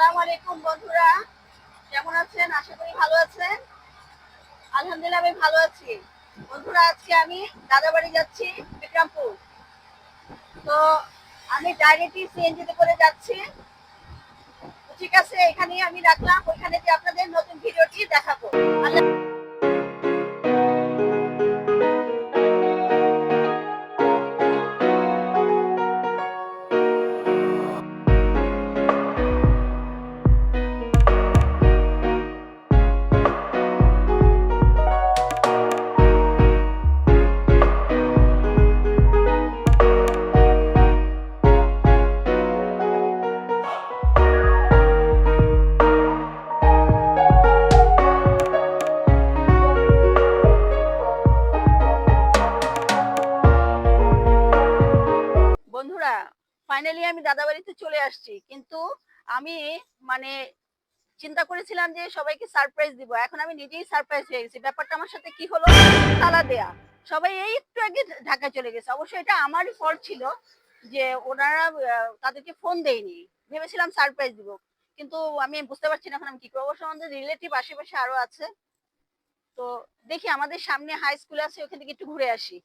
আসসালামু আলাইকুম বন্ধুরা, কেমন আছেন? আশা করি ভালো আছেন। আলহামদুলিল্লাহ আমি ভালো আছি। বন্ধুরা, আজকে আমি দাদা বাড়ি যাচ্ছি, বিক্রমপুর। তো আমি ডাইরেক্টলি সিএনজিতে করে যাচ্ছি। ঠিক আছে, এখানেই আমি রাখলাম, ওইখানে যে আপনাদের নতুন ভিডিওটি দেখাবো। আল্লাহ। বন্ধুরা, ফাইনালি আমি দাদা বাড়িতে চলে আসছি, কিন্তু আমি মানে চিন্তা করেছিলাম যে সবাইকে সারপ্রাইজ দিব, এখন আমি নিজেই সারপ্রাইজ হয়ে গেছি। ব্যাপারটা আমার সাথে কি হলো, তালা দেয়া। সবাই এই একটু আগে ঢাকা চলে গেছে। অবশ্যই এটা আমারই ফল্ট ছিল যে ওনারা তাদেরকে ফোন দেয়নি, ভেবেছিলাম সারপ্রাইজ দিব, কিন্তু আমি বুঝতে পারছি না এখন আমি কি করবো। অবশ্য আমাদের রিলেটিভ আশেপাশে আরো আছে, তো দেখি আমাদের সামনে হাই স্কুল আছে, ওখান থেকে একটু ঘুরে আসি।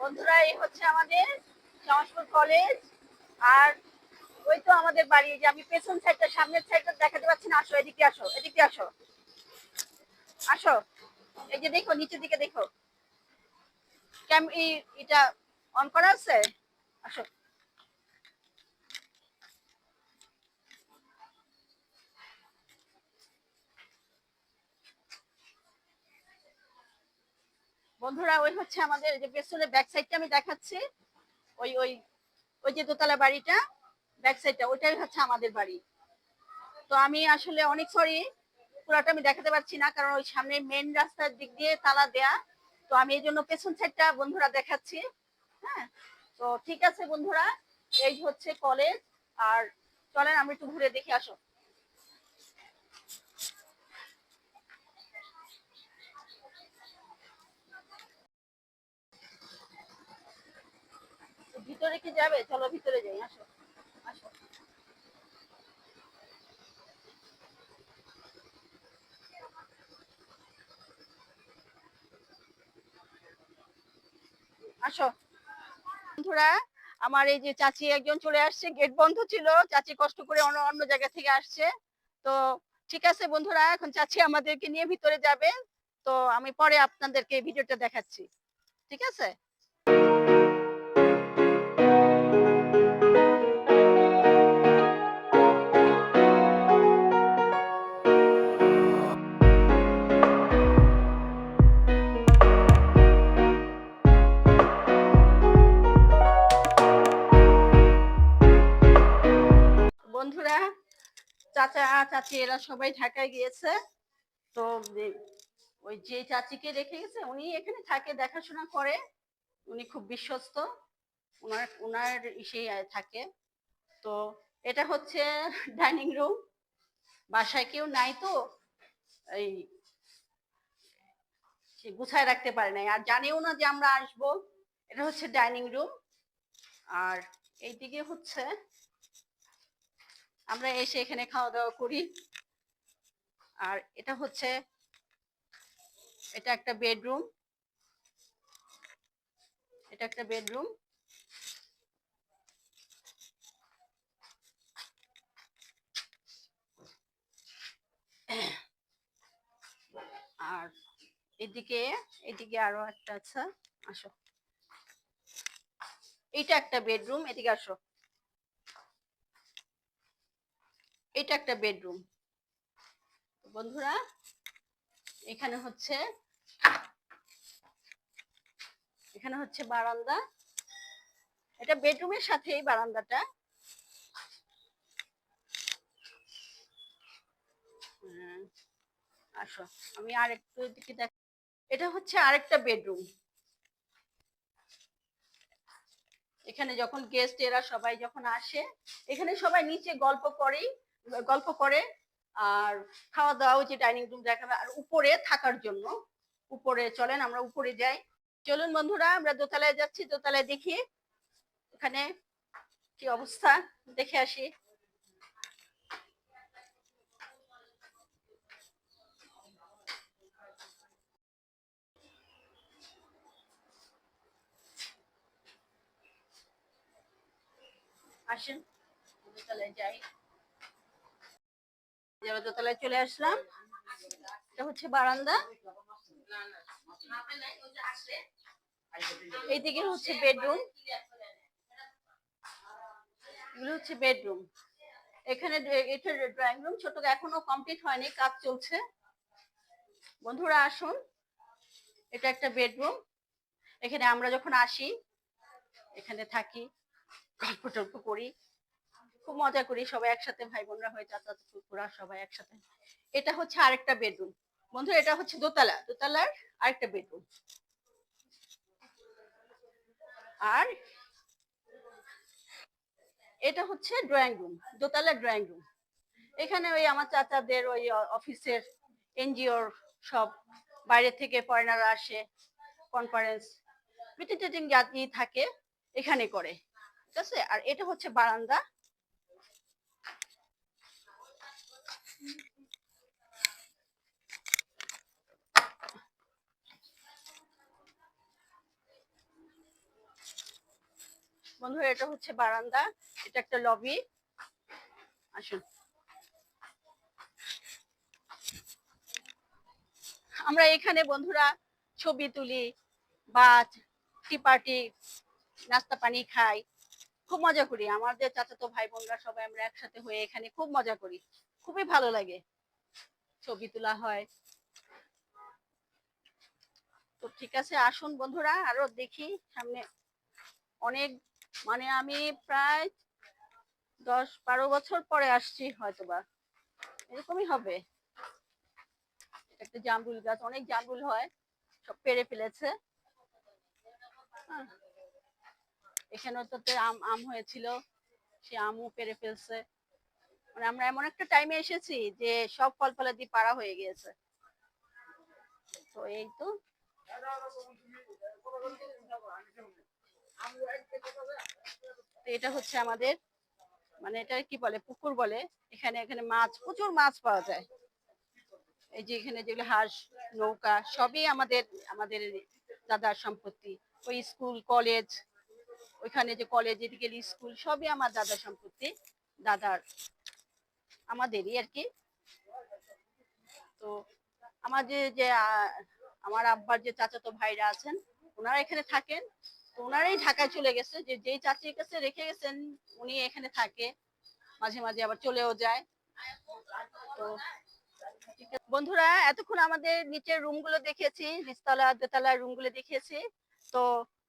বন্ধুরা, এই হচ্ছে আমাদের সংস্কৃত কলেজ, আর ওই তো আমাদের বাড়ি। যে আমি পেছন সাইডটা, সামনের সাইডটা দেখাতে পাচ্ছি না। আসো, এদিকে আসো, এদিকে আসো, আসো। এই যে দেখো, নিচের দিকে দেখো, এটা অন করা আছে। আসো। বন্ধুরা, ওই হচ্ছে আমাদের যে পেছনের ব্যাক সাইডটা আমি দেখাচ্ছি। ওই ওই ওই যে দোতলা বাড়িটা, ব্যাক সাইডটা ওইটাই হচ্ছে আমাদের বাড়ি। তো আমি আসলে অনেক সরি, পুরাটা আমি দেখাতে পারছি না, কারণ ওই সামনে মেন রাস্তার দিক দিয়ে তালা দেয়া। তো আমি এই জন্য পেছন সাইডটা বন্ধুরা দেখাচ্ছি। হ্যাঁ, তো ঠিক আছে বন্ধুরা, এই হচ্ছে কলেজ। আর চলেন আমরা একটু ঘুরে দেখে আসো। ভিতরে কি যাবে? চলো ভিতরে যাই, আসো, আসো, আসো। বন্ধুরা, আমার এই যে চাচি একজন চলে আসছে, গেট বন্ধ ছিল, চাচি কষ্ট করে অন্য অন্য জায়গা থেকে আসছে। তো ঠিক আছে বন্ধুরা, এখন চাচি আমাদেরকে নিয়ে ভিতরে যাবে। তো আমি পরে আপনাদেরকে ভিডিওটা দেখাচ্ছি, ঠিক আছে? বন্ধুরা, চাচা চাচি এরা সবাই ঢাকায় গিয়েছে। তো ওই যে চাচিকে রেখে গেছে, উনি এখানে থাকে, দেখাশোনা করে। উনি খুব বিশ্বস্ত, ওনার ওনার ইসেই থাকে। তো এটা হচ্ছে ডাইনিং রুম। বাসায় কেউ নাই, তো এই সে গুছায় রাখতে পারে নাই, আর জানেও না যে আমরা আসবো। এটা হচ্ছে ডাইনিং রুম। আর এইদিকে হচ্ছে আমরা এসে এখানে খাওয়া দাওয়া করি। আর এটা হচ্ছে, এটা একটা বেডরুম, এটা একটা বেডরুম। আর এদিকে, এদিকে আরো একটা আছে। আসো, এটা একটা বেডরুম, এদিকে আসো। এটা একটা বেডরুম। বন্ধুরা, এখানে হচ্ছে, এখানে হচ্ছে বারান্দা। এটা বেডরুমের সাথেই বারান্দাটা। আসো, আমি আরেকটু দিকে দেখ। এটা হচ্ছে আরেকটা বেডরুম। এখানে যখন গেস্ট এরা সবাই যখন আসে, এখানে সবাই নিচে গল্প করে। আর খাওয়া দাওয়া, যে ডাইনিং রুম দেখাবে, আর উপরে থাকার জন্য উপরে চলেন আমরা উপরে যাই। চলুন বন্ধুরা, আমরা দোতলায় যাচ্ছি, দোতলায় দেখি ওখানে কি অবস্থা, দেখে আসি। আসেন দোতলায় যাই। এবার দোতলায় চলে আসলাম। এটা হচ্ছে বারান্দা, এইদিকে হচ্ছে বেডরুম, এগুলো হচ্ছে বেডরুম। এখানে এটা ড্রয়িং রুম, ছোট এখনো কমপ্লিট হয়নি, কাজ চলছে। বন্ধুরা আসুন, এটা একটা বেডরুম। এখানে আমরা যখন আসি এখানে থাকি, গল্প টল্প করি, খুব মজা করি সবাই একসাথে, ভাই বোনরা হয়ে, চাচা ফুপুরা সবাই একসাথে। এটা হচ্ছে আরেকটা বেডরুম। বন্ধুরা এটা হচ্ছে দোতলা, দোতলার আরেকটা বেডরুম। আর এটা হচ্ছে ড্রয়িং রুম, দোতলার ড্রয়িং রুম। এখানে ওই আমার চাচাদের ওই অফিসের, এনজিওর সব বাইরে থেকে ফরেনাররা আসে, কনফারেন্স মিটিং টিটিং জাতি থাকে এখানে করে, ঠিক আছে। আর এটা হচ্ছে বারান্দা। বন্ধুরা এটা হচ্ছে বারান্দা, এটা একটা লবি। আসুন, আমরা এখানে বন্ধুরা ছবি তুলি বা টি পার্টি, নাস্তা পানি খাই, খুব মজা করি। আমাদের চাচাতো ভাই বোনরা সবাই আমরা একসাথে হয়ে এখানে খুব মজা করি, খুবই ভালো লাগে, ছবি তোলা হয়। তো ঠিক আছে, আসুন বন্ধুরা আরো দেখি সামনে। অনেক, মানে আমি প্রায় 10-12 বছর পরে আসছি হয়তোবা, এরকমই হবে। একটা জামরুল গাছ, অনেক জামরুল হয়, সব পেরে ফেলেছে। এখানেও তো আম আম হয়েছিল, সে আমও পেরে ফেলছে। মানে আমরা এমন একটা টাইমে এসেছি যে সব ফল ফলাদি পাড়া হয়ে গিয়েছে। তো এই তো, এটা হচ্ছে আমাদের, মানে এটা কি বলে, পুকুর বলে। এখানে এখানে মাছ, প্রচুর মাছ পাওয়া যায়। এই যে এখানে যেগুলো হাঁস, নৌকা, সবই আমাদের আমাদের দাদার সম্পত্তি। ওই স্কুল কলেজ, ওইখানে যে কলেজ, এদিকে স্কুল, সবই আমার দাদার সম্পত্তি, দাদার, আমাদেরই আর কি। তো আমার যে আমার আব্বার যে চাচাতো ভাইরা আছেন, ওনারা এখানে থাকেন। তো ওনারাই ঢাকায় চলে গেছে, যে যেই চাচির কাছে রেখে গেছেন উনি এখানে থাকে, মাঝে মাঝে আবার চলেও যায়। তো বন্ধুরা এতক্ষণ আমাদের নিচের রুম গুলো দেখিয়েছি, নিচতলা দোতলা রুম গুলো দেখিয়েছি। তো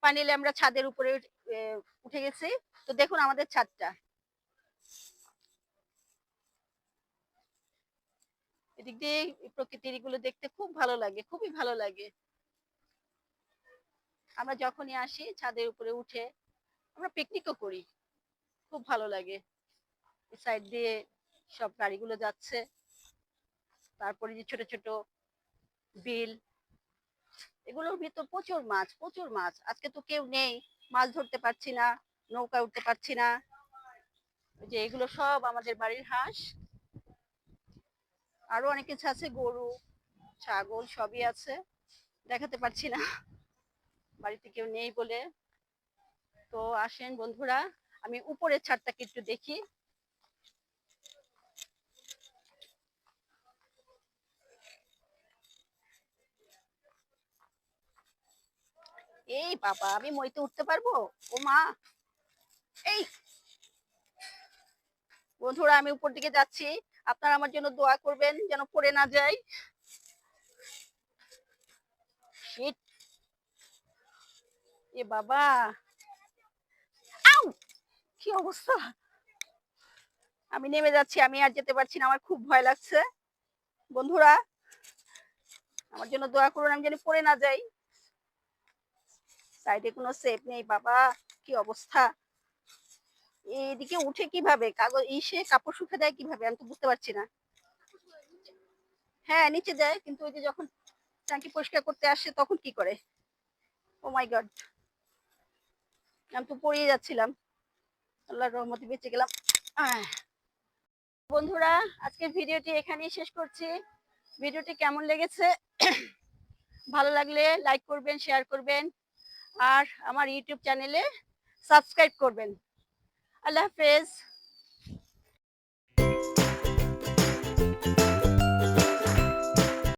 ফাইনালি আমরা ছাদের উপরে উঠে গেছি। তো দেখুন আমাদের ছাদটা, এদিক দিয়ে প্রকৃতির গুলো দেখতে খুব ভালো লাগে, খুবই ভালো লাগে। আমরা যখনই আসি ছাদের উপরে উঠে আমরা পিকনিকও করি, খুব ভালো লাগে। সাইড দিয়ে সব গাড়িগুলো যাচ্ছে, তারপরে যে ছোট ছোট বিল, এগুলোর ভিতর প্রচুর মাছ, প্রচুর মাছ। আজকে তো কেউ নেই, মাছ ধরতে পারছি না, নৌকা উঠতে পারছি না। যে এগুলো সব আমাদের বাড়ির হাঁস, আরো অনেক কিছু আছে, গরু ছাগল সবই আছে, দেখাতে পারছি না বাড়িতে কেউ নেই বলে। তো আসেন বন্ধুরা, আমি উপরের ছাদটাকে একটু দেখি। এই বাবা, আমি মইতে উঠতে পারবো? ও মা, এই বন্ধুরা আমি উপর দিকে যাচ্ছি, আপনারা আমার জন্য দোয়া করবেন যেন পড়ে না যাই। শিট, এ বাবা, আউ, কি অবস্থা! আমি নেমে যাচ্ছি, আমি আর যেতে পারছি না, আমার খুব ভয় লাগছে। বন্ধুরা আমার জন্য দোয়া করুন, আমি যেন পড়ে না যাই। সাইডে কোনো সেফ নেই বাবা, কি অবস্থা! এইদিকে উঠে কিভাবে, কাগজ ইসে কাপড় শুকে দেয় কিভাবে, আমি তো বুঝতে পারছি না। হ্যাঁ নিচে যায়, কিন্তু ওই যে যখন ট্যাঙ্কি পরিষ্কার করতে আসে তখন কি করে? ও মাই গড, আমি তো পড়িয়ে যাচ্ছিলাম, আল্লাহর রহমতে বেঁচে গেলাম। আহ, বন্ধুরা, আজকের ভিডিওটি এখানেই শেষ করছি। ভিডিওটি কেমন লেগেছে ভালো লাগলে লাইক করবেন, শেয়ার করবেন, আর আমার ইউটিউব চ্যানেলে সাবস্ক্রাইব করবেন। আল্লাহ হাফেজ।